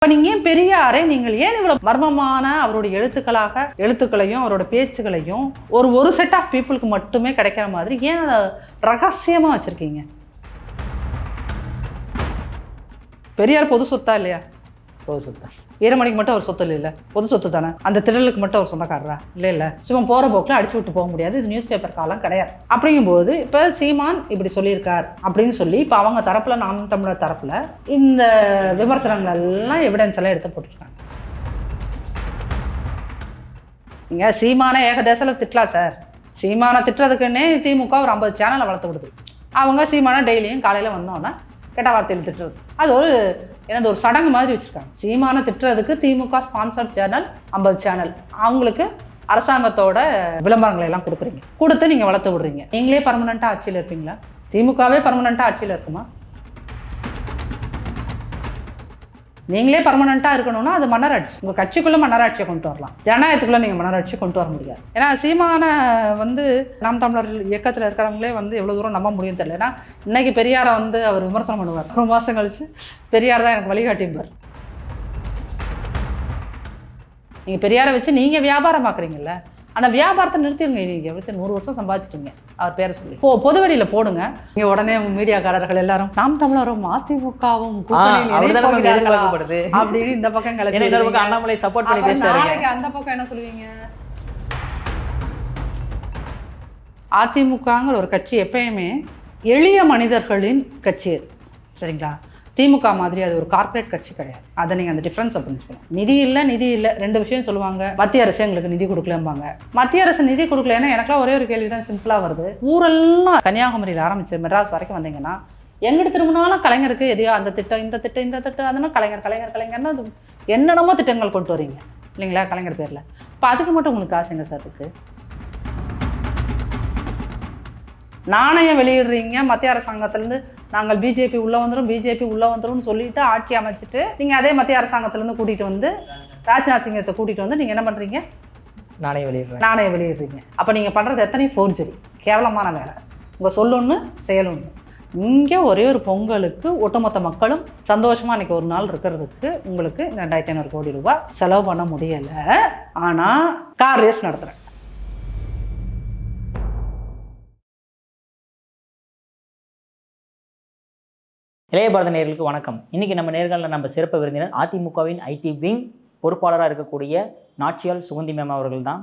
இப்போ நீங்கள் ஏன் பெரியாரை நீங்கள் ஏன் இவ்வளோ மர்மமான அவருடைய எழுத்துக்களையும் அவரோட பேச்சுகளையும் ஒரு செட் ஆஃப் பீப்புளுக்கு மட்டுமே கிடைக்கிற மாதிரி ஏன் அதை ரகசியமாக வச்சுருக்கீங்க? பெரியார் பொது சொத்தா இல்லையா? பொது சொத்தா. வீரமணிக்கு மட்டும் அவர் சொத்து இல்லை, பொது சொத்து தானே. அந்த திடலுக்கு மட்டும் அவர் சொந்தக்காரரா? இல்லை சும்மா போகிற போக்கில் அடிச்சு விட்டு போக முடியாது. இது நியூஸ் பேப்பர் காலம் கிடையாது. அப்படிங்கும்போது இப்போ சீமான் இப்படி சொல்லியிருக்கார் அப்படின்னு சொல்லி இப்போ அவங்க தரப்பில், நாம் தமிழர் தரப்பில் இந்த விமர்சனங்கள் எல்லாம் எவிடன்ஸ் எல்லாம் எடுத்து போட்டுருக்காங்க. நீங்கள் சீமானை ஏகதேசத்தில் திட்டலாம் சார். சீமானை திட்டுறதுக்குன்னே திமுக ஒரு 50 சேனலை வளர்த்து விடுது. அவங்க சீமானை டெய்லியும் காலையில் வந்தோன்னா கெட்ட வார்த்தையில் திட்டுறது, அது ஒரு சடங்கு மாதிரி வச்சுருக்காங்க. சீமானை திட்டுறதுக்கு திமுக ஸ்பான்சர்ட் சேனல் 50 சேனல், அவங்களுக்கு அரசாங்கத்தோட விளம்பரங்களை எல்லாம் கொடுத்து நீங்கள் வளர்த்து விடுறீங்க. நீங்களே பர்மனெண்ட்டாக ஆட்சியில் இருப்பீங்களா? திமுகவே பர்மனெண்ட்டாக ஆட்சியில் இருக்குமா? நீங்களே பர்மனெண்ட்டாக இருக்கணும்னா அது மன்னராட்சி. உங்கள் கட்சிக்குள்ளே மன்னராட்சியை கொண்டு வரலாம், ஜனநாயகத்துக்குள்ளே நீங்கள் மன்னராட்சியை கொண்டு வர முடியாது. ஏன்னா சீமான நாம் தமிழர் இயக்கத்தில் இருக்கிறவங்களே எவ்வளோ தூரம் நம்ப முடியும் தெரியல. ஏன்னா இன்றைக்கி பெரியாரை அவர் விமர்சனம் பண்ணுவார், 1 மாதம் கழிச்சு பெரியார் தான் எனக்கு வழிகாட்டிப்பார். நீங்கள் பெரியாரை வச்சு நீங்கள் வியாபாரம் பார்க்குறீங்கல்ல, அந்த வியாபாரத்தை நிறுத்திடுங்க. நீங்கள் எப்படி 100 வருஷம் சம்பாதிச்சிட்டிங்க அவர் பேரை சொல்லி பொது வெளியில் போடுங்க. இங்கே உடனே மீடியாக்காரர்கள் எல்லாரும் நாம் தமிழரும் அதிமுகவும் அப்படின்னு இந்த பக்கம் அண்ணாமலை சப்போர்ட் பண்ணி பேசுறாங்க. அந்த பக்கம் என்ன சொல்லுவீங்க? அதிமுகங்கிற ஒரு கட்சி எப்பயுமே எளிய மனிதர்களின் கட்சி அது, சரிங்களா? திமுக மாதிரி அது ஒரு கார்ப்பரேட் கட்சி கிடையாது. அதை நீங்கள் அந்த டிஃப்ரென்ஸை புரிஞ்சுக்கணும். நிதி இல்லை 2 விஷயம் சொல்லுவாங்க. மத்திய அரசு எங்களுக்கு நிதி கொடுக்கலம்பாங்க. மத்திய அரசு நிதி கொடுக்கலன்னா எனக்குலாம் ஒரே ஒரு கேள்வி தான் சிம்பிளாக வருது. ஊரெல்லாம் கன்னியாகுமரியில் ஆரம்பிச்சு மெட்ராஸ் வரைக்கும் வந்தீங்கன்னா எங்கிட்ட திரும்பினாலும் கலைஞருக்கு எதையோ அந்த திட்டம் இந்த திட்டம் அதனால் கலைஞர்னு அது என்னென்னமோ திட்டங்கள் கொண்டு வரீங்க இல்லைங்களா கலைஞர் பேரில். இப்போ அதுக்கு மட்டும் உங்களுக்கு காசுங்க சார் இருக்குது? நாணயம் வெளியிடுறீங்க மத்திய அரசாங்கத்திலேருந்து, நாங்கள் பிஜேபி உள்ளே வந்துடும் சொல்லிட்டு ஆட்சி அமைச்சிட்டு நீங்கள் அதே மத்திய அரசாங்கத்திலேருந்து கூட்டிகிட்டு ராஜ்நாத் சிங்கத்தை கூட்டிகிட்டு நீங்கள் என்ன பண்ணுறீங்க? நாணயம் வெளியிடுறீங்க. அப்போ நீங்கள் பண்ணுறது எத்தனை ஃபோர்ஜரி, கேவலமான வேலை. உங்கள் சொல்லொன்று செயலொன்று. இங்கே ஒரே ஒரு பொங்கலுக்கு ஒட்டுமொத்த மக்களும் சந்தோஷமாக இன்றைக்கி ஒரு நாள் இருக்கிறதுக்கு உங்களுக்கு இந்த 2500 கோடி ரூபாய் செலவு பண்ண முடியலை. ஆனால் கார் ரேஸ் நடத்துகிறேன். இளைய பாரத நேயர்களுக்கு வணக்கம். இன்றைக்கி நம்ம நேர்காணலில் நம்ம சிறப்பு விருந்தினர் அதிமுகவின் ஐடி விங் பொறுப்பாளராக இருக்கக்கூடிய நாச்சியால் சுகந்தி மேம் அவர்கள் தான்.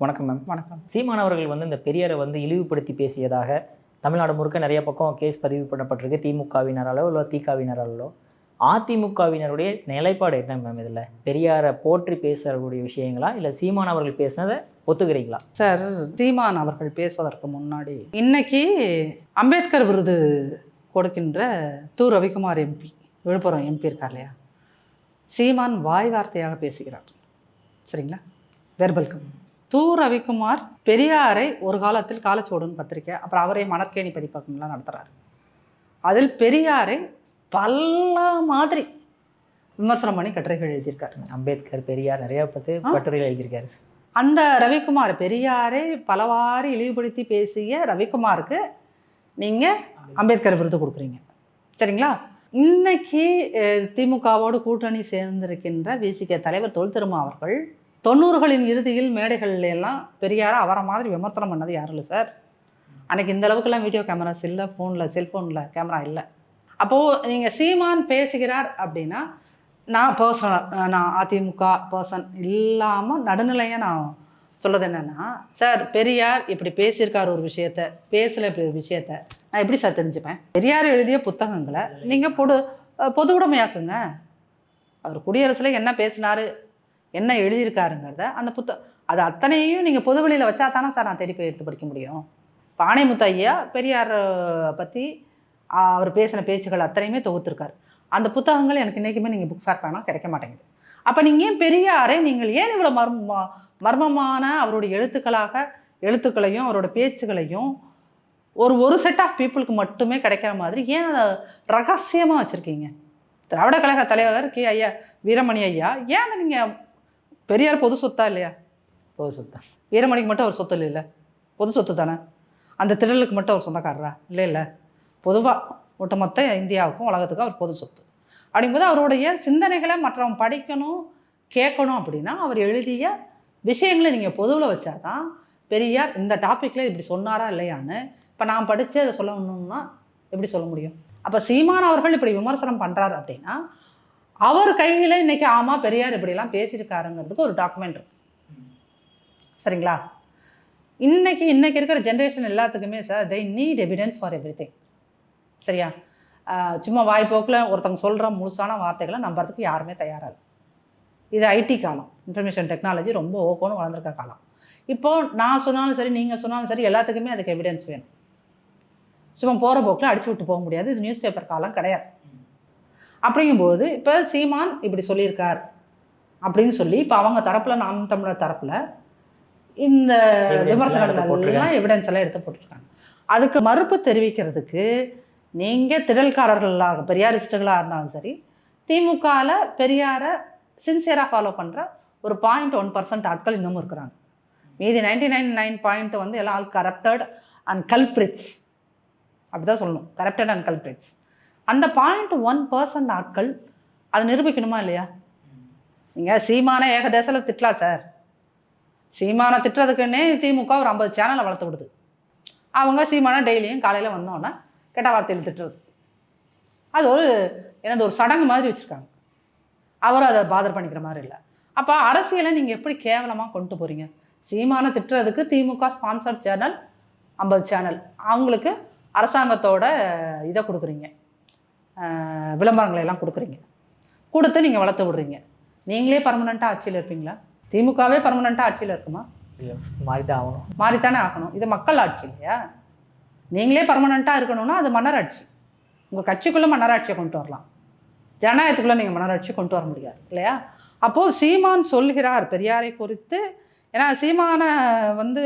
வணக்கம் மேம். வணக்கம். சீமான் அவர்கள் இந்த பெரியாரை இழிவுபடுத்தி பேசியதாக தமிழ்நாடு முழுக்க நிறைய பக்கம் கேஸ் பதிவு பண்ணப்பட்டிருக்கு. திமுகவினராலோ இல்லை திகாவினராலோ. அதிமுகவினருடைய நிலைப்பாடு என்ன மேம் இதில்? பெரியாரை போற்றி பேசக்கூடிய விஷயங்களா இல்லை சீமான் அவர்கள் பேசினதை ஒத்துக்கிறீங்களா? சார், சீமான் அவர்கள் பேசுவதற்கு முன்னாடி இன்னைக்கு அம்பேத்கர் விருது கொடுக்கின்ற ரவிக்குமார் எம்பி, விழுப்புரம் எம்பி இருக்கார் இல்லையா, சீமான் வாய் வார்த்தையாக பேசுகிறார், சரிங்களா? வெர்பல்கம். ரவிக்குமார் பெரியாரை ஒரு காலத்தில் காலச்சோடுன்னு பத்திரிக்கை, அப்புறம் அவரே மணற்கேணி பதிப்பகம்லாம் நடத்துகிறார். அதில் பெரியாரை பல மாதிரி விமர்சனம் பண்ணி கட்டுரைகள் எழுதியிருக்காரு. அம்பேத்கர் பெரியார் நிறைய கட்டுரைகள் எழுதியிருக்காரு. அந்த ரவிக்குமார் பெரியாரை பலவாறு இழிவுபடுத்தி பேசிய ரவிக்குமாருக்கு நீங்கள் அம்பேத்கர் விருது கொடுக்குறீங்க, சரிங்களா? இன்னைக்கு திமுகவோடு கூட்டணி சேர்ந்திருக்கின்ற விசிக தலைவர் தொல் திருமா அவர்கள் 90களின் இறுதியில் மேடைகள் எல்லாம் பெரியாரை அவரை மாதிரி விமர்சனம் பண்ணது யாரும் இல்லை சார். அன்றைக்கி இந்த அளவுக்குலாம் வீடியோ கேமராஸ் இல்லை, செல்ஃபோனில் கேமரா இல்லை. அப்போது நீங்கள் சீமான் பேசுகிறார் அப்படின்னா நான் அதிமுக பர்சன் இல்லாமல் நடுநிலையாக நான் சொல்கிறது என்னென்னா, சார் பெரியார் இப்படி பேசியிருக்கார் ஒரு விஷயத்த, பேசலை இப்படி ஒரு விஷயத்த நான் எப்படி சார் தெரிஞ்சுப்பேன்? பெரியார் எழுதிய புத்தகங்களை நீங்கள் பொது உடைமையாக்குங்க. அவர் குடியரசில் என்ன பேசினார், என்ன எழுதியிருக்காருங்கிறத அந்த அது அத்தனையும் நீங்கள் பொது வெளியில் வச்சா தானே சார் நான் தேடி போய் எடுத்து படிக்க முடியும். பானைமுத்து ஐயா பெரியார் பற்றி அவர் பேசின பேச்சுகள் அத்தனையுமே தொகுத்துருக்கார். அந்த புத்தகங்கள் எனக்கு இன்றைக்குமே நீங்கள் புக் ஃபேர் பண்ணால் கிடைக்க மாட்டேங்குது. அப்போ நீங்கள் ஏன் பெரியாரை நீங்கள் ஏன் இவ்வளோ மர்மமான அவருடைய எழுத்துக்களையும் அவரோட பேச்சுகளையும் ஒரு செட் ஆஃப் பீப்புளுக்கு மட்டுமே கிடைக்கிற மாதிரி ஏன் அதை ரகசியமாக வச்சுருக்கீங்க? திராவிட கழக தலைவர் கே ஐயா வீரமணி ஐயா, ஏன் அதை நீங்கள் பெரியார் பொது சொத்தா இல்லையா? பொது சொத்தா. வீரமணிக்கு மட்டும் அவர் சொத்து இல்லை, பொது சொத்து தானே. அந்த திடலுக்கு மட்டும் அவர் சொந்தக்காரரா? இல்லை பொதுவாக ஒட்டுமொத்த இந்தியாவுக்கும் உலகத்துக்கும் அவர் பொது சொத்து. அப்படிங்கும்போது அவருடைய சிந்தனைகளை மற்றவங்க படிக்கணும் கேட்கணும் அப்படின்னா அவர் எழுதிய விஷயங்களை நீங்கள் பொதுவில் வச்சாதான் பெரியார் இந்த டாப்பிக்கில் இப்படி சொன்னாரா இல்லையான்னு இப்போ நான் படித்து அதை சொல்லணும்னா எப்படி சொல்ல முடியும்? அப்போ சீமான் அவர்கள் இப்படி விமர்சனம் பண்ணுறாரு அப்படின்னா அவர் கையில் இன்றைக்கி ஆமாம் பெரியார் இப்படிலாம் பேசியிருக்காருங்கிறதுக்கு ஒரு டாக்குமெண்ட் இருக்கு. சரிங்களா? இன்னைக்கு இருக்கிற ஜென்ரேஷன் எல்லாத்துக்குமே sir they need evidence for everything. சரியா? சும்மா வாய்ப்போக்கில் ஒருத்தவங்க சொல்கிற முழுசான வார்த்தைகளை நம்புறதுக்கு யாருமே தயாராக. இது ஐடி காலம், இன்ஃபர்மேஷன் டெக்னாலஜி ரொம்ப ஓகோன்னு வளர்ந்துருக்க காலம். இப்போது நான் சொன்னாலும் சரி நீங்கள் சொன்னாலும் சரி எல்லாத்துக்குமே அதுக்கு எவிடன்ஸ் வேணும். சும்மா போகிற போக்கில் அடிச்சு விட்டு போக முடியாது. இது நியூஸ் பேப்பர் காலம் கிடையாது. அப்படிங்கும்போது இப்போ சீமான் இப்படி சொல்லியிருக்கார் அப்படின்னு சொல்லி இப்போ அவங்க தரப்பில் நாம் தமிழர் தரப்பில் இந்த விமர்சனங்கள்லாம் எவிடன்ஸ் எல்லாம் எடுத்து போட்டிருக்காங்க. அதுக்கு மறுப்பு தெரிவிக்கிறதுக்கு நீங்கள் திடல்காரர்களாக பெரியாரிஸ்டுகளாக இருந்தாலும் சரி, திமுகவில் பெரியாரை சின்சியராக ஃபாலோ பண்ணுற ஒரு 0.1% ஆட்கள் இன்னமும் இருக்கிறாங்க. மீதி 99.9 வந்து எல்லாம் ஆல் கரப்டட் அண்ட் கல்பிரிட்ஸ். அப்படி தான் சொல்லணும், கரப்டட் அண்ட் கல்பிரிட்ஸ். அந்த 0.1% ஆட்கள் அதை நிரூபிக்கணுமா இல்லையா? நீங்கள் சீமான ஏகதேசத்தில் திட்டலாம் சார். சீமானை திட்டுறதுக்குன்னே திமுக ஒரு 50 சேனலை வளர்த்து விடுது. அவங்க சீமானை டெய்லியும் காலையில் வந்தோன்னே கெட்ட வார்த்தையில் திட்டுறது அது ஒரு சடங்கு மாதிரி வச்சுருக்காங்க. அவரும் அதை பாதர் பண்ணிக்கிற மாதிரி இல்லை. அப்போ அரசியலை நீங்கள் எப்படி கேவலமாக கொண்டு போகிறீங்க? சீமானை திட்டுறதுக்கு திமுக ஸ்பான்சர்ட் சேனல் 50 சேனல், அவங்களுக்கு அரசாங்கத்தோட இதை கொடுக்குறீங்க, விளம்பரங்களை எல்லாம் கொடுத்து நீங்கள் வளர்த்து விடுறீங்க. நீங்களே பர்மனெண்ட்டாக ஆட்சியில் இருப்பீங்களா? திமுகவே பர்மனெண்ட்டாக ஆட்சியில் இருக்குமா? மாறித்தானே ஆகணும். இது மக்கள் ஆட்சி இல்லையா? நீங்களே பர்மனெண்ட்டாக இருக்கணும்னா அது மன்னராட்சி. உங்கள் கட்சிக்குள்ளே மன்னராட்சியை கொண்டு வரலாம், ஜனநாயகத்துக்குள்ளே நீங்கள் மன்னராட்சி கொண்டு வர முடியாது இல்லையா? அப்போது சீமான் சொல்கிறார் பெரியாரை குறித்து. ஏன்னா சீமானை வந்து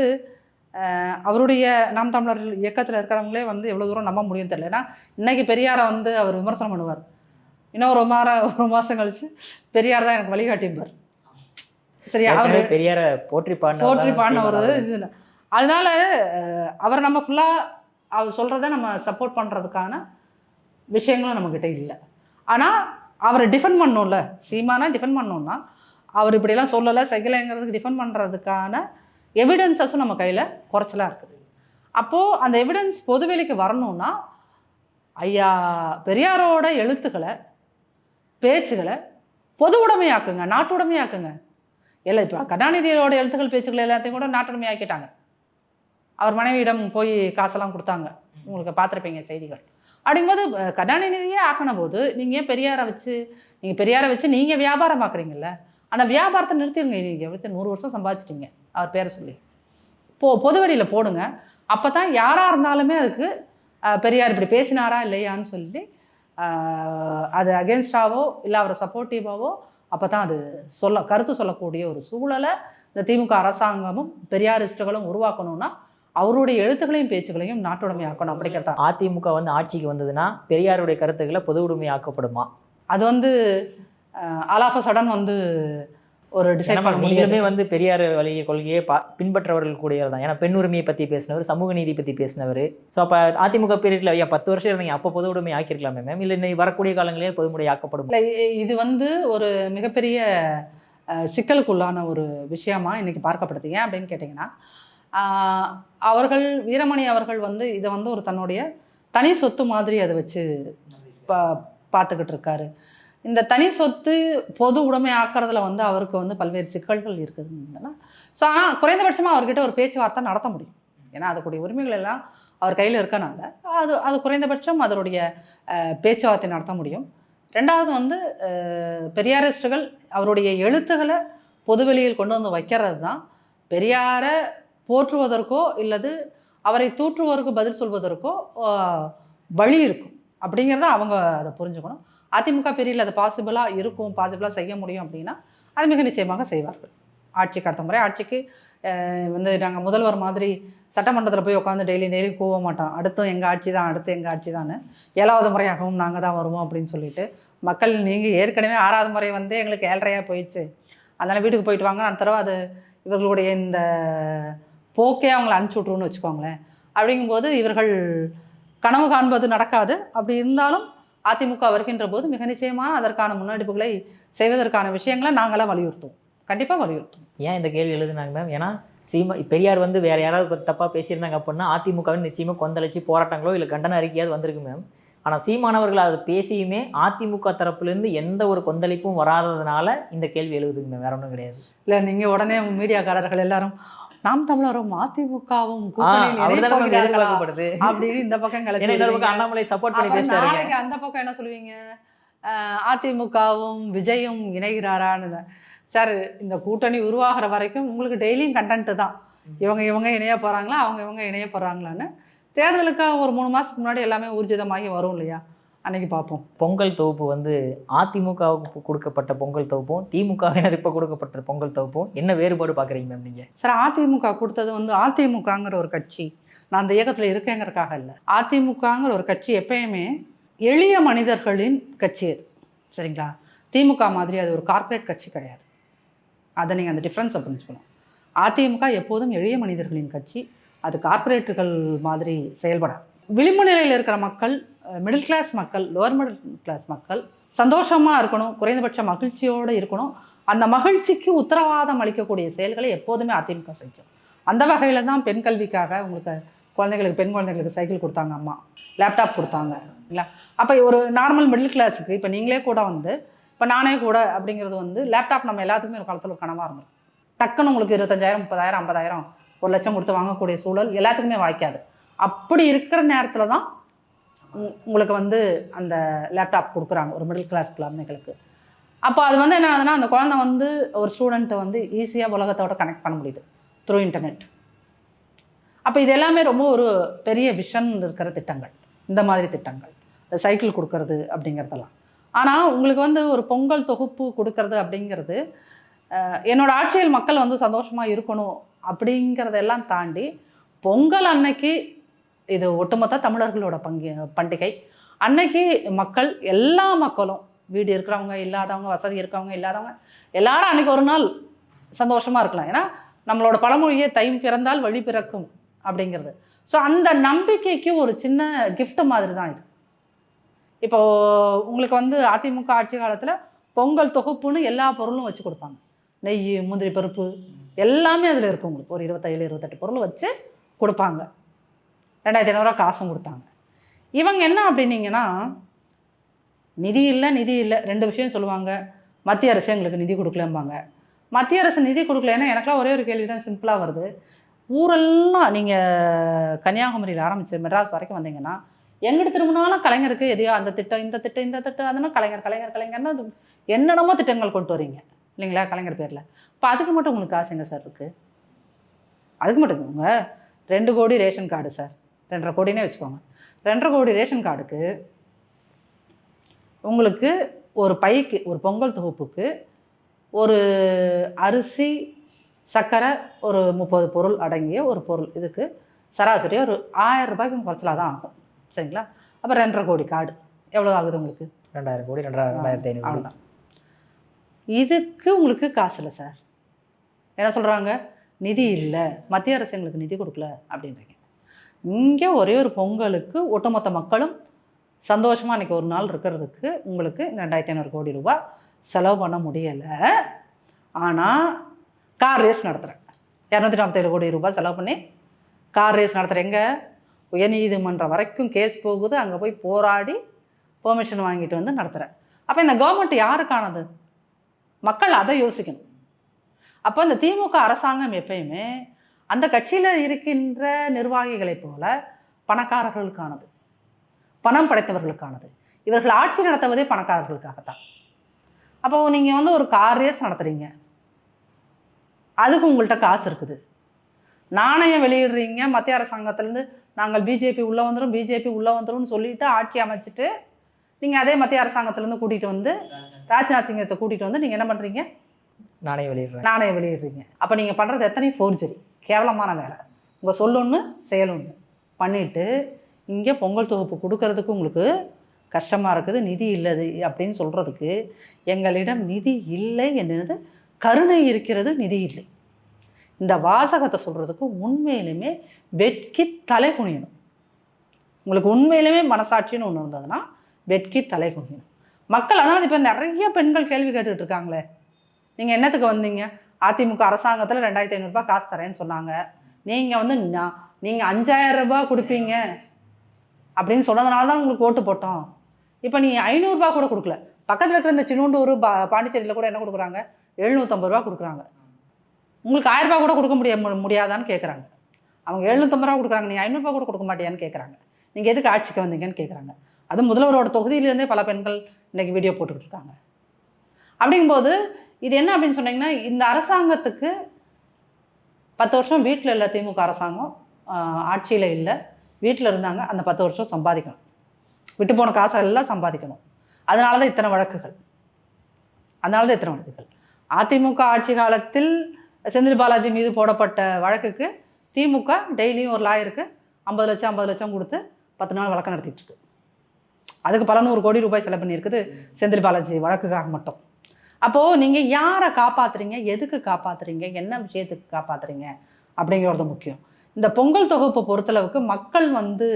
அவருடைய நாம் தமிழர் இயக்கத்தில் இருக்கிறவங்களே வந்து எவ்வளோ தூரம் நம்ப முடியும் தெரியல. ஏன்னா இன்றைக்கி பெரியாரை வந்து அவர் விமர்சனம் பண்ணுவார், இன்னும் ஒரு மாதம் கழிச்சு பெரியார் தான் எனக்கு வழிகாட்டிம்பார். சரியா? அவர் பெரியாரை போற்றி பாடின ஒரு இது. அதனால அவர் நம்ம ஃபுல்லாக அவர் சொல்கிறத நம்ம சப்போர்ட் பண்ணுறதுக்கான விஷயங்களும் நம்மக்கிட்ட இல்லை. ஆனால் அவரை டிஃபெண்ட் பண்ணணும்ல, சீமானா டிஃபெண்ட் பண்ணணும்னா அவர் இப்படிலாம் சொல்லலை செய்யலைங்கிறதுக்கு டிஃபெண்ட் பண்ணுறதுக்கான எவிடன்ஸஸும் நம்ம கையில் குறைச்சலாக இருக்குது. அப்போது அந்த எவிடன்ஸ் பொதுவெளிக்கு வரணும்னா ஐயா பெரியாரோட எழுத்துக்களை பேச்சுகளை பொது உடைமையாக்குங்க, நாட்டு உடைமையாக்குங்க. இல்லை இப்போ கருணாநிதியோட எழுத்துக்கள் பேச்சுக்கள் எல்லாத்தையும் கூட நாட்டுடைமை ஆக்கிட்டாங்க. அவர் மனைவியிடம் போய் காசெல்லாம் கொடுத்தாங்க, உங்களுக்கு பார்த்துருப்பீங்க செய்திகள். அப்படிங்கும்போது கருணாநிதியே ஆக்கின போது நீங்கள் ஏன் பெரியாரை வச்சு நீங்கள் வியாபாரம் பார்க்குறீங்கல்ல, அந்த வியாபாரத்தை நிறுத்திடுங்க. நீங்கள் எப்படி 100 வருஷம் சம்பாதிச்சிட்டிங்க அவர் பேரை சொல்லி பொதுவெளியில் போடுங்க. அப்போ தான் யாராக இருந்தாலுமே அதுக்கு பெரியார் இப்படி பேசினாரா இல்லையான்னு சொல்லி அது அகேன்ஸ்டாவோ இல்லை அவரை சப்போர்ட்டிவாவோ அப்போ தான் அது கருத்து சொல்லக்கூடிய ஒரு சூழலை இந்த திமுக அரசாங்கமும் பெரியாரிஸ்டுகளும் உருவாக்கணும்னா அவருடைய எழுத்துக்களையும் பேச்சுக்களையும் நாட்டுடைமை ஆக்கணும். அப்படிங்கிறதா. அதிமுக வந்து ஆட்சிக்கு வந்ததுன்னா பெரியாருடைய கருத்துக்களை பொது உடைமை ஆக்கப்படுமா? அது வந்து ஆல் ஆஃப் அ சடன் வந்து ஒரு டிசைட் பண்ண நீங்களுமே வந்து பெரியார் வழியை கொள்கையை பின்பற்றவர்கள் கூடியவர் தான். ஏன்னா பெண் உரிமையை பற்றி பேசினவர், சமூக நீதி பற்றி பேசினவர். ஸோ அப்போ அதிமுக பீரியட்ல 10 வருஷம் இருந்தீங்க, அப்போ பொது உடைமை ஆக்கியிருக்கலாமே மேம், இல்லை வரக்கூடிய காலங்களே பொதுமுறை ஆக்கப்படும்? இல்லை, இது வந்து ஒரு மிகப்பெரிய சிக்கலுக்குள்ளான ஒரு விஷயமா இன்னைக்கு பார்க்கப்படுது. ஏன் அப்படின்னு கேட்டிங்கன்னா, அவர்கள் வீரமணி அவர்கள் வந்து இதை வந்து ஒரு தன்னுடைய தனி சொத்து மாதிரி அதை வச்சு பார்த்துக்கிட்டு இருக்காரு. இந்த தனி சொத்து பொது உடைமை ஆக்கிறதுல வந்து அவருக்கு வந்து பல்வேறு சிக்கல்கள் இருக்குதுன்னா, ஸோ ஆனால் குறைந்தபட்சமாக அவர்கிட்ட ஒரு பேச்சுவார்த்தை நடத்த முடியும். ஏன்னா அதுக்குடைய உரிமைகள் எல்லாம் அவர் கையில் இருக்கனால அது குறைந்தபட்சம் அதனுடைய பேச்சுவார்த்தை நடத்த முடியும். ரெண்டாவது வந்து பெரியாரிஸ்டுகள் அவருடைய எழுத்துக்களை பொதுவெளியில் கொண்டு வந்து வைக்கிறது தான் பெரியாரை போற்றுவதற்கோ இல்லது அவரை தூற்றுவதற்கோ பதில் சொல்வதற்கோ வழி இருக்கும் அப்படிங்கிறத அவங்க அதை புரிஞ்சுக்கணும். அதிமுக பீரியடில் அது பாசிபிளாக செய்ய முடியும் அப்படின்னா அது மிக நிச்சயமாக செய்வார்கள். ஆட்சிக்கு அடுத்த முறை ஆட்சிக்கு வந்து நாங்கள் முதல்வர் மாதிரி சட்டமன்றத்தில் போய் உட்காந்து டெய்லி கூவ மாட்டோம், அடுத்து எங்கள் ஆட்சி தான் 7வது முறையாகவும் நாங்கள் தான் வருவோம் அப்படின்னு சொல்லிட்டு மக்கள் நீங்கள் ஏற்கனவே 6வது முறை வந்து எங்களுக்கு 7.5 போயிடுச்சு, அதனால் வீட்டுக்கு போயிட்டு வாங்க, அடுத்த தடவை அது இவர்களுடைய இந்த போக்கே அவங்கள அனுப்பிச்சி விட்ருன்னு வச்சுக்கோங்களேன். அப்படிங்கும்போது இவர்கள் கனவு காண்பது நடக்காது. அப்படி இருந்தாலும் அதிமுக வருகின்ற போது மிக நிச்சயமாக அதற்கான முன்னெடுப்புகளை செய்வதற்கான விஷயங்களை நாங்களாம் வலியுறுத்துவோம், கண்டிப்பாக வலியுறுத்துவோம். ஏன் இந்த கேள்வி எழுதுனாங்க மேம்? ஏன்னா பெரியார் வந்து வேற யாராவது தப்பாக பேசியிருந்தாங்க அப்படின்னா அதிமுகவின் நிச்சயமாக கொந்தளிச்சு போராட்டங்களோ இல்லை கண்டன அறிக்கையாவது வந்திருக்கு மேம். ஆனால் சீமானவர்கள் அதை பேசியுமே அதிமுக தரப்புலேருந்து எந்த ஒரு கொந்தளிப்பும் வராததுனால இந்த கேள்வி எழுதுங்க மேம், வேற ஒன்றும் கிடையாது. இல்லை, நீங்கள் உடனே மீடியாக்காரர்கள் எல்லாரும் நாம் தமிழரும் அதிமுகவும் அப்படின்னு இந்த பக்கம் அண்ணாமலை சப்போர்ட் பண்ணி பேசுறாங்க. நாளைக்கு அந்த பக்கம் என்ன சொல்லுவீங்க? அதிமுகவும் விஜயும் இணைகிறாரான்னு. சார், இந்த கூட்டணி உருவாகிற வரைக்கும் உங்களுக்கு டெய்லியும் கண்டென்ட்டு தான். இவங்க இணைய போகிறாங்களா, இவங்க இணைய போகிறாங்களான்னு. தேர்தலுக்கு ஒரு 3 மாதத்துக்கு முன்னாடி எல்லாமே ஊர்ஜிதமாகி வரும் இல்லையா, அன்னைக்கு பார்ப்போம். பொங்கல் தொகுப்பு வந்து அதிமுகவுக்கு கொடுக்கப்பட்ட பொங்கல் தொகுப்பும் திமுகவினர் இப்போ கொடுக்கப்பட்ட பொங்கல் தொகுப்பும் என்ன வேறுபாடு பார்க்குறீங்க மேம் நீங்கள்? சார், அதிமுக கொடுத்தது வந்து அதிமுகங்கிற ஒரு கட்சி, நான் அந்த இயக்கத்தில் இருக்கேங்கிறதுக்காக இல்லை. அதிமுகங்கிற ஒரு கட்சி எப்பயுமே எளிய மனிதர்களின் கட்சி அது, சரிங்களா? திமுக மாதிரி அது ஒரு கார்ப்பரேட் கட்சி கிடையாது. அதை நீங்கள் அந்த டிஃப்ரென்ஸை புரிஞ்சுக்கணும். அதிமுக எப்போதும் எளிய மனிதர்களின் கட்சி, அது கார்ப்பரேட்டுகள் மாதிரி செயல்படாது. விளிம்பு நிலையில் இருக்கிற மக்கள், மிடில் கிளாஸ் மக்கள், லோவர் மிடில் கிளாஸ் மக்கள் சந்தோஷமாக இருக்கணும், குறைந்தபட்ச மகிழ்ச்சியோடு இருக்கணும். அந்த மகிழ்ச்சிக்கு உத்தரவாதம் அளிக்கக்கூடிய செயல்களை எப்போதுமே அதிமுக செய்யும். அந்த வகையில் தான் பெண் கல்விக்காக உங்களுக்கு பெண் குழந்தைகளுக்கு சைக்கிள் கொடுத்தாங்க, அம்மா லேப்டாப் கொடுத்தாங்க இல்லைங்களா? அப்போ ஒரு நார்மல் மிடில் கிளாஸுக்கு இப்போ நீங்களே கூட வந்து, இப்போ நானே கூட அப்படிங்கிறது வந்து லேப்டாப் நம்ம எல்லாத்துக்குமே ஒரு காலத்தில் ஒரு கனவாக இருந்தோம். டக்குன்னு உங்களுக்கு 25,000 30,000 50,000 1 லட்சம் கொடுத்து வாங்கக்கூடிய சூழல் எல்லாத்துக்குமே வாய்க்காது. அப்படி இருக்கிற நேரத்தில் தான் உங்களுக்கு வந்து அந்த லேப்டாப் கொடுக்குறாங்க ஒரு மிடில் கிளாஸ் குழந்தைகளுக்கு. அப்போ அது வந்து என்ன ஆகுதுன்னா, அந்த குழந்தை வந்து ஒரு ஸ்டூடெண்ட்டை வந்து ஈஸியாக உலகத்தோட கனெக்ட் பண்ண முடியுது த்ரூ இன்டர்நெட். அப்போ இது எல்லாமே ரொம்ப ஒரு பெரிய விஷன் இருக்கிற திட்டங்கள், இந்த மாதிரி திட்டங்கள், இந்த சைக்கிள் கொடுக்கறது அப்படிங்கிறதெல்லாம். ஆனால் உங்களுக்கு வந்து ஒரு பொங்கல் தொகுப்பு கொடுக்கறது அப்படிங்கிறது, என்னோட ஆட்சியில் மக்கள் வந்து சந்தோஷமாக இருக்கணும் அப்படிங்கிறதெல்லாம் தாண்டி, பொங்கல் அன்னைக்கு இது ஒட்டுமொத்த தமிழர்களோட பண்டிகை. அன்னைக்கு மக்கள், எல்லா மக்களும், வீடு இருக்கிறவங்க இல்லாதவங்க, வசதி இருக்கிறவங்க இல்லாதவங்க எல்லாரும் அன்றைக்கி ஒரு நாள் சந்தோஷமாக இருக்கலாம். ஏன்னா நம்மளோட பழமொழியே தை பிறந்தால் வழி பிறக்கும் அப்படிங்கிறது. ஸோ அந்த நம்பிக்கைக்கு ஒரு சின்ன கிஃப்ட் மாதிரி தான் இது. இப்போது உங்களுக்கு வந்து அதிமுக ஆட்சி காலத்தில் பொங்கல் தொகுப்புன்னு எல்லா பொருளும் வச்சு கொடுப்பாங்க. நெய், முந்திரி பருப்பு எல்லாமே அதில் இருக்கும். உங்களுக்கு ஒரு 27-28 பொருள் வச்சு கொடுப்பாங்க. 2,500 காசும் கொடுத்தாங்க. இவங்க என்ன அப்படின்னீங்கன்னா, நிதி இல்லை 2 விஷயம் சொல்லுவாங்க. மத்திய அரசு எங்களுக்கு நிதி கொடுக்கலம்பாங்க. மத்திய அரசு நிதி கொடுக்கலன்னா எனக்குலாம் ஒரே ஒரு கேள்வி தான் சிம்பிளாக வருது. ஊரெல்லாம் நீங்கள் கன்னியாகுமரியில் ஆரம்பித்து மெட்ராஸ் வரைக்கும் வந்தீங்கன்னா, எங்கிட்ட திரும்பினாலும் கலைஞருக்கு எதையோ அந்த திட்டம் இந்த திட்டம் இந்த திட்டம், அதனால் கலைஞர்னா அது என்னென்னமோ திட்டங்கள் கொண்டு வரீங்க இல்லைங்களா, கலைஞர் பேரில். இப்போ அதுக்கு மட்டும் உங்களுக்கு காசு எங்கே சார் இருக்குது? அதுக்கு மட்டும் உங்கள் 2 கோடி ரேஷன் கார்டு சார், 2.5 கோடினே வச்சுக்கோங்க. 2.5 கோடி ரேஷன் கார்டுக்கு உங்களுக்கு ஒரு பைக்கு, ஒரு பொங்கல் தொகுப்புக்கு ஒரு அரிசி, சர்க்கரை, ஒரு 30 பொருள் அடங்கிய ஒரு பொருள், இதுக்கு சராசரி ஒரு 1000 ரூபாய்க்கு குறைச்சலாக தான் ஆகும், சரிங்களா? அப்போ 2.5 கோடி கார்டு எவ்வளோ ஆகுது உங்களுக்கு? 2,000 கோடி 2,500 அவ்வளோதான். இதுக்கு உங்களுக்கு காசு இல்லை சார். என்ன சொல்கிறாங்க? நிதி இல்லை, மத்திய அரசு எங்களுக்கு நிதி கொடுக்கல அப்படின்றீங்க. இங்கே ஒரே ஒரு பொங்கலுக்கு ஒட்டுமொத்த மக்களும் சந்தோஷமாக அன்றைக்கி ஒரு நாள் இருக்கிறதுக்கு உங்களுக்கு இந்த 2,500 கோடி ரூபாய் செலவு பண்ண முடியலை. ஆனால் கார் ரேஸ் நடத்துகிறேன், 247 கோடி ரூபாய் செலவு பண்ணி கார் ரேஸ் நடத்துகிறேன். எங்கே? உயர்நீதிமன்றம் வரைக்கும் கேஸ் போகுது, அங்கே போய் போராடி பெர்மிஷன் வாங்கிட்டு வந்து நடத்துகிறேன். அப்போ இந்த கவர்மெண்ட் யாருக்கானது? மக்கள் அதை யோசிக்கணும். அப்போ இந்த திமுக அரசாங்கம் எப்பயுமே அந்த கட்சியில் இருக்கின்ற நிர்வாகிகளைப் போல பணக்காரர்களுக்கானது, பணம் படைத்தவர்களுக்கானது. இவர்கள் ஆட்சி நடத்துவதே பணக்காரர்களுக்காகத்தான். அப்போ நீங்கள் வந்து ஒரு கார் ரேஸ் நடத்துகிறீங்க, அதுக்கு உங்கள்கிட்ட காசு இருக்குது. நாணயம் வெளியிடுறீங்க, மத்திய அரசாங்கத்திலேருந்து நாங்கள் பிஜேபி உள்ளே வந்துடும் சொல்லிட்டு ஆட்சி அமைச்சிட்டு, நீங்கள் அதே மத்திய அரசாங்கத்திலேருந்து கூட்டிகிட்டு வந்து ராஜ்நாத் சிங்கத்தை கூட்டிகிட்டு வந்து நீங்கள் என்ன பண்ணுறீங்க? நாணயம் வெளியிடுறீங்க. அப்போ நீங்கள் பண்ணுறது எத்தனை ஃபோர்ஜரி, கேவலமான வேலை. உங்கள் சொல்லொன்று செயலொன்று பண்ணிவிட்டு இங்கே பொங்கல் தொகுப்பு கொடுக்கறதுக்கு உங்களுக்கு கஷ்டமாக இருக்குது, நிதி இல்லது அப்படின்னு சொல்கிறதுக்கு, எங்களிடம் நிதி இல்லை என்னது, கருணை இருக்கிறது, நிதி இல்லை, இந்த வாசகத்தை சொல்கிறதுக்கு உண்மையிலுமே வெட்கி தலை குனியணும். உங்களுக்கு உண்மையிலுமே மனசாட்சின்னு ஒன்று இருந்ததுன்னா வெட்கி தலை குனியணும். மக்கள் அதனால் இப்போ நிறைய பெண்கள் கேள்வி கேட்டுட்டு இருக்காங்களே, நீங்கள் என்னத்துக்கு வந்தீங்க? அதிமுக அரசாங்கத்தில் 2500 ரூபாய் காசு தரேன்னு சொன்னாங்க. நீங்கள் வந்து நீங்கள் 5000 ரூபாய் கொடுப்பீங்க அப்படின்னு சொன்னதுனால தான் உங்களுக்கு ஓட்டு போட்டோம். இப்போ நீங்கள் 500 ரூபாய் கூட கொடுக்கல. பக்கத்தில் இருக்கிற இந்த சின்னூண்டூர் பாண்டிச்சேரியில் கூட என்ன கொடுக்குறாங்க? 750 ரூபா கொடுக்குறாங்க. உங்களுக்கு 1000 ரூபாய் கூட கொடுக்க முடியாதான்னு கேட்குறாங்க. அவங்க 750 ரூபா கொடுக்குறாங்க, நீங்கள் 500 ரூபாய் கூட கொடுக்க மாட்டியான்னு கேட்குறாங்க. நீங்கள் எதுக்கு ஆட்சிக்கு வந்தீங்கன்னு கேட்குறாங்க. அது முதல்வரோட தொகுதியிலேருந்தே பல பெண்கள் இன்றைக்கி வீடியோ போட்டுக்கிட்டு இருக்காங்க. அப்படிங்கும்போது இது என்ன அப்படின்னு சொன்னீங்கன்னா, இந்த அரசாங்கத்துக்கு 10 வருஷம் வீட்டில் இல்லை. திமுக அரசாங்கம் ஆட்சியில் இல்லை, வீட்டில் இருந்தாங்க. அந்த 10 வருஷம் சம்பாதிக்கணும், விட்டு போன காசை எல்லாம் சம்பாதிக்கணும். அதனால தான் இத்தனை வழக்குகள். அதிமுக ஆட்சி காலத்தில் செந்தில் பாலாஜி மீது போடப்பட்ட வழக்குக்கு திமுக டெய்லியும் ஒரு லாயருக்கு 50 லட்சம் கொடுத்து 10 நாள் வழக்கு நடத்திட்டு இருக்கு. அதுக்கு பல 100 கோடி ரூபாய் செலவு பண்ணியிருக்குது செந்தில் பாலாஜி வழக்குக்காக மட்டும். அப்போது நீங்கள் யாரை காப்பாற்றுறீங்க, எதுக்கு காப்பாற்றுறீங்க, என்ன விஷயத்துக்கு காப்பாற்றுறீங்க அப்படிங்கிறது முக்கியம். இந்த பொங்கல் தொகுப்பை பொறுத்தளவுக்கு மக்கள் வந்து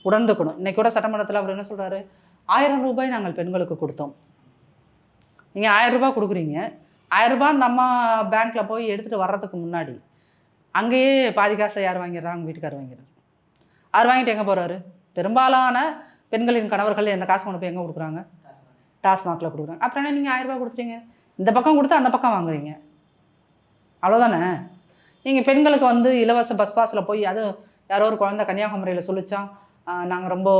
உணர்ந்துக்கணும். இன்றைக்கி கூட சட்டமன்றத்தில் அவர் என்ன சொல்கிறாரு, 1000 ரூபாய் நாங்கள் பெண்களுக்கு கொடுத்தோம். நீங்கள் 1000 ரூபாய் கொடுக்குறீங்க. 1000 ரூபாய் அந்த அம்மா பேங்க்கில் போய் எடுத்துகிட்டு வர்றதுக்கு முன்னாடி அங்கேயே பாதி காசை யார் வாங்கிடுறாங்க? வீட்டுக்காரர் வாங்கிடுறாரு. அவர் வாங்கிட்டு எங்கே போகிறாரு? பெரும்பாலான பெண்களின் கணவர்கள் எந்த காசு கொண்டு போய் எங்கே கொடுக்குறாங்க? டாஸ்மாகில் கொடுக்குறாங்க. அப்புறம் என்ன நீங்கள் 1000 ரூபாய் கொடுத்துறீங்க? இந்த பக்கம் கொடுத்து அந்த பக்கம் வாங்குறீங்க, அவ்வளோதானே? நீங்கள் பெண்களுக்கு வந்து இலவச பஸ் பாஸில் போய், அதுவும் யாரோ ஒரு குழந்தை கன்னியாகுமரியில் சொல்லிச்சான், நாங்கள் ரொம்ப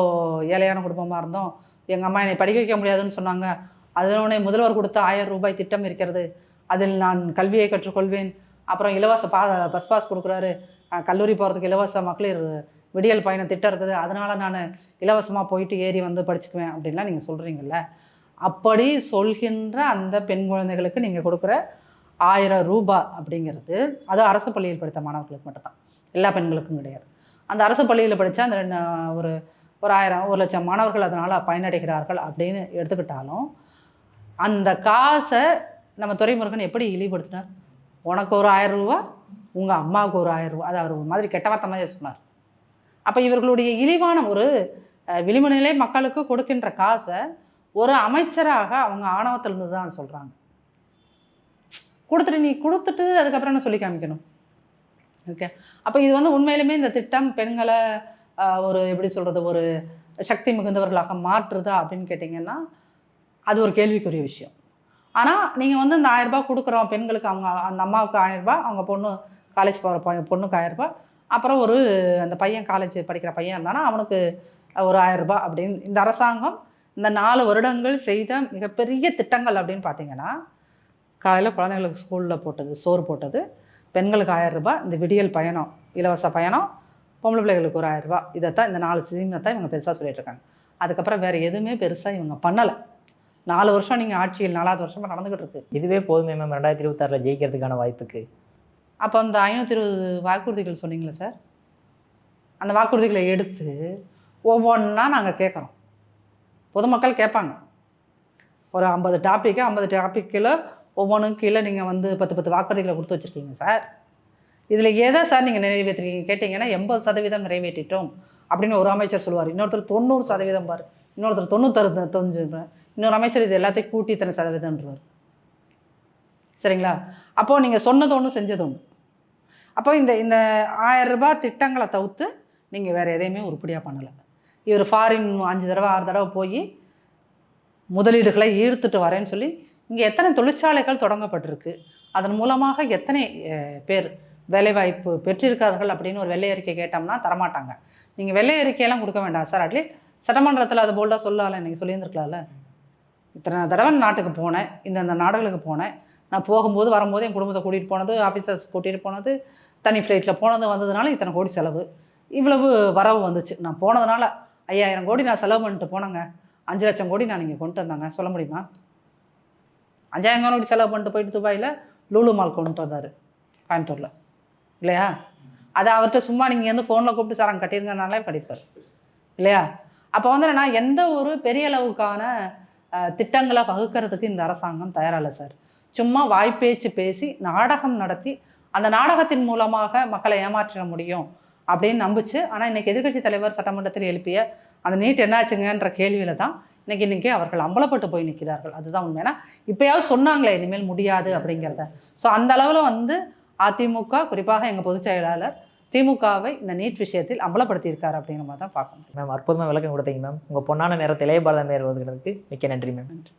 ஏழையான குடும்பமாக இருந்தோம், எங்கள் அம்மா என்னை படிக்க வைக்க முடியாதுன்னு சொன்னாங்க, அதனோடனே முதல்வர் கொடுத்த 1000 ரூபாய் திட்டம் இருக்கிறது, அதில் நான் கல்வியை கற்றுக்கொள்வேன், அப்புறம் இலவச பஸ் பாஸ் கொடுக்குறாரு, கல்லூரி போகிறதுக்கு இலவச மகளிர் விடியல் பயண திட்டம் இருக்குது, அதனால் நான் இலவசமாக போயிட்டு ஏறி வந்து படிச்சுக்குவேன் அப்படின்லாம் நீங்கள் சொல்கிறீங்கல்ல. அப்படி சொல்கின்ற அந்த பெண் குழந்தைகளுக்கு நீங்கள் கொடுக்குற 1000 ரூபாய் அப்படிங்கிறது அது அரசு பள்ளியில் படித்த மாணவர்களுக்கு மட்டும்தான், எல்லா பெண்களுக்கும் கிடையாது. அந்த அரசு பள்ளியில் படித்தா அந்த ஒரு 1 லட்சம் மாணவர்கள் அதனால் பயனடைகிறார்கள் அப்படின்னு எடுத்துக்கிட்டாலும், அந்த காசை நம்ம துரைமுருகன் எப்படி இழிவுபடுத்தினார்? உனக்கு ஒரு 1000 ரூபா, உங்கள் அம்மாவுக்கு ஒரு 1000 ரூபா. அது அவர் ஒரு மாதிரி கெட்ட வார்த்தை மாதிரி சொன்னார். அப்போ இவர்களுடைய இழிவான ஒரு விளிம்பு நிலை மக்களுக்கு கொடுக்கின்ற காசை ஒரு அமைச்சராக அவங்க ஆணவத்திலிருந்து தான் சொல்கிறாங்க. கொடுத்துட்டு நீ கொடுத்துட்டு அதுக்கப்புறம் என்ன சொல்லி காமிக்கணும்? ஓகே, அப்போ இது வந்து உண்மையிலுமே இந்த திட்டம் பெண்களை ஒரு எப்படி சொல்கிறது, ஒரு சக்தி மிகுந்தவர்களாக மாற்றுதா அப்படின்னு கேட்டிங்கன்னா அது ஒரு கேள்விக்குரிய விஷயம். ஆனால் நீங்கள் வந்து இந்த 1000 ரூபாய் கொடுக்குறோம் பெண்களுக்கு, அவங்க அந்த அம்மாவுக்கு 1000 ரூபாய், அவங்க பொண்ணு காலேஜ் போகிற பொண்ணுக்கு 1000 ரூபாய், அப்புறம் ஒரு அந்த பையன் காலேஜ் படிக்கிற பையன் இருந்தானா அவனுக்கு ஒரு 1000 ரூபாய் அப்படின்னு இந்த அரசாங்கம் இந்த 4 வருடங்கள் செய்த மிகப்பெரிய திட்டங்கள் அப்படின்னு பார்த்தீங்கன்னா, காலையில் குழந்தைங்களுக்கு ஸ்கூலில் போட்டது, சோறு போட்டது, பெண்களுக்கு 1000 ரூபாய், இந்த விடியல் பயணம், இலவச பயணம், பொம்பளை பிள்ளைகளுக்கு ஒரு 1000 ரூபாய், இதைத்தான் இந்த 4 ஸ்கீமை தான் இவங்க பெருசாக சொல்லிட்டு இருக்காங்க. அதுக்கப்புறம் வேறு எதுவுமே பெருசாக இவங்க பண்ணலை. 4 வருஷம் நீங்கள் ஆட்சியில் 4வது வருஷமாக நடந்துக்கிட்டு இருக்கு. இதுவே போதுமே மேம் 2026 ஜெயிக்கிறதுக்கான வாய்ப்புக்கு. அப்போ அந்த 520 வாக்குறுதிகள் சொன்னீங்களே சார், அந்த வாக்குறுதிகளை எடுத்து ஒவ்வொன்றா நாங்கள் கேட்குறோம். பொதுமக்கள் கேட்பாங்க. ஒரு 50 டாப்பிக்கில் ஒவ்வொன்றும் கீழே நீங்கள் வந்து 10 வாக்குறுதிகளை கொடுத்து வச்சுருக்கீங்க சார். இதில் எதை சார் நீங்கள் நிறைவேற்றிருக்கீங்க கேட்டிங்கன்னா 80% நிறைவேற்றிட்டோம் அப்படின்னு ஒரு அமைச்சர் சொல்லுவார், இன்னொருத்தர் 90% பார், இன்னொருத்தர் 95, இன்னொரு அமைச்சர் இது எல்லாத்தையும் கூட்டி இத்தனை சதவீதம்ன்றார். சரிங்களா? அப்போது நீங்கள் சொன்னது ஒன்று செஞ்சது ஒன்று. அப்போ இந்த 1000 ரூபாய் திட்டங்களை தவிர்த்து நீங்கள் வேறு எதையுமே உருப்படியாக பண்ணலை. இவர் ஃபாரின் 5 தடவை 6 தடவை போய் முதலீடுகளை ஈர்த்துட்டு வரேன்னு சொல்லி இங்கே எத்தனை தொழிற்சாலைகள் தொடங்கப்பட்டிருக்கு, அதன் மூலமாக எத்தனை பேர் வேலைவாய்ப்பு பெற்றிருக்கார்கள் அப்படின்னு ஒரு வெள்ளை அறிக்கை கேட்டோம்னா தரமாட்டாங்க. நீங்கள் வெள்ளை அறிக்கையெல்லாம் கொடுக்க வேண்டாம் சார், அட்லீஸ்ட் சட்டமன்றத்தில் அது போல்டாக சொல்லலை, நீங்கள் சொல்லியிருந்துருக்கலாம்ல. இத்தனை தடவை நாட்டுக்கு போனேன், இந்த நாடுகளுக்கு போனேன், நான் போகும்போது வரும்போது என் குடும்பத்தை கூட்டிகிட்டு போனது, ஆஃபீஸர்ஸ் கூட்டிகிட்டு போனது, தனி ஃப்ளைட்டில் போனது வந்ததுனால இத்தனை கோடி செலவு, இவ்வளவு வரவு வந்துச்சு, நான் போனதுனால 5000 கோடி நான் செலவு பண்ணிட்டு போனேங்க, 5 லட்சம் கோடி நான் இங்கே கொண்டு வந்தாங்க, சொல்ல முடியுமா? 5000 கோடி செலவு பண்ணிட்டு போயிட்டு துபாயில் லூலு மால் கொண்டு வந்தார் கோயம்புத்தூரில், இல்லையா? அதை அவர்கிட்ட சும்மா நீங்கள் வந்து ஃபோனில் கூப்பிட்டு சார் அங்கே கட்டியிருங்கனாலே கட்டியிருப்பார், இல்லையா? அப்போ வந்து நான் எந்த ஒரு பெரிய அளவுக்கான திட்டங்களை வகுக்கிறதுக்கு இந்த அரசாங்கம் தயாராக சார். சும்மா வாய்ப்பேச்சு பேசி நாடகம் நடத்தி அந்த நாடகத்தின் மூலமாக மக்களை ஏமாற்ற முடியும் அப்படின்னு நம்பிச்சு. ஆனால் இன்றைக்கி எதிர்க்கட்சி தலைவர் சட்டமன்றத்தில் எழுப்பிய அந்த நீட் என்னாச்சுங்கன்ற கேள்வியில் தான் இன்னைக்கு அவர்கள் அம்பலப்பட்டு போய் நிற்கிறார்கள். அதுதான் உண்மை. ஏன்னா இப்போயாவது சொன்னாங்களே இனிமேல் முடியாது அப்படிங்கிறத. ஸோ அந்த அளவில் வந்து அதிமுக, குறிப்பாக எங்கள் பொதுச் செயலாளர் திமுகவை இந்த நீட் விஷயத்தில் அம்பலப்படுத்தியிருக்காரு அப்படிங்கிற மாதிரி தான் பார்க்கணும். மேம் அற்புதமாக விளக்கம் கொடுத்தீங்க மேம். உங்கள் பொன்னான நேரத்தை இளைய பாரத நேரம் ஒதுக்கிறதுக்கு மிக்க நன்றி மேம். நன்றி.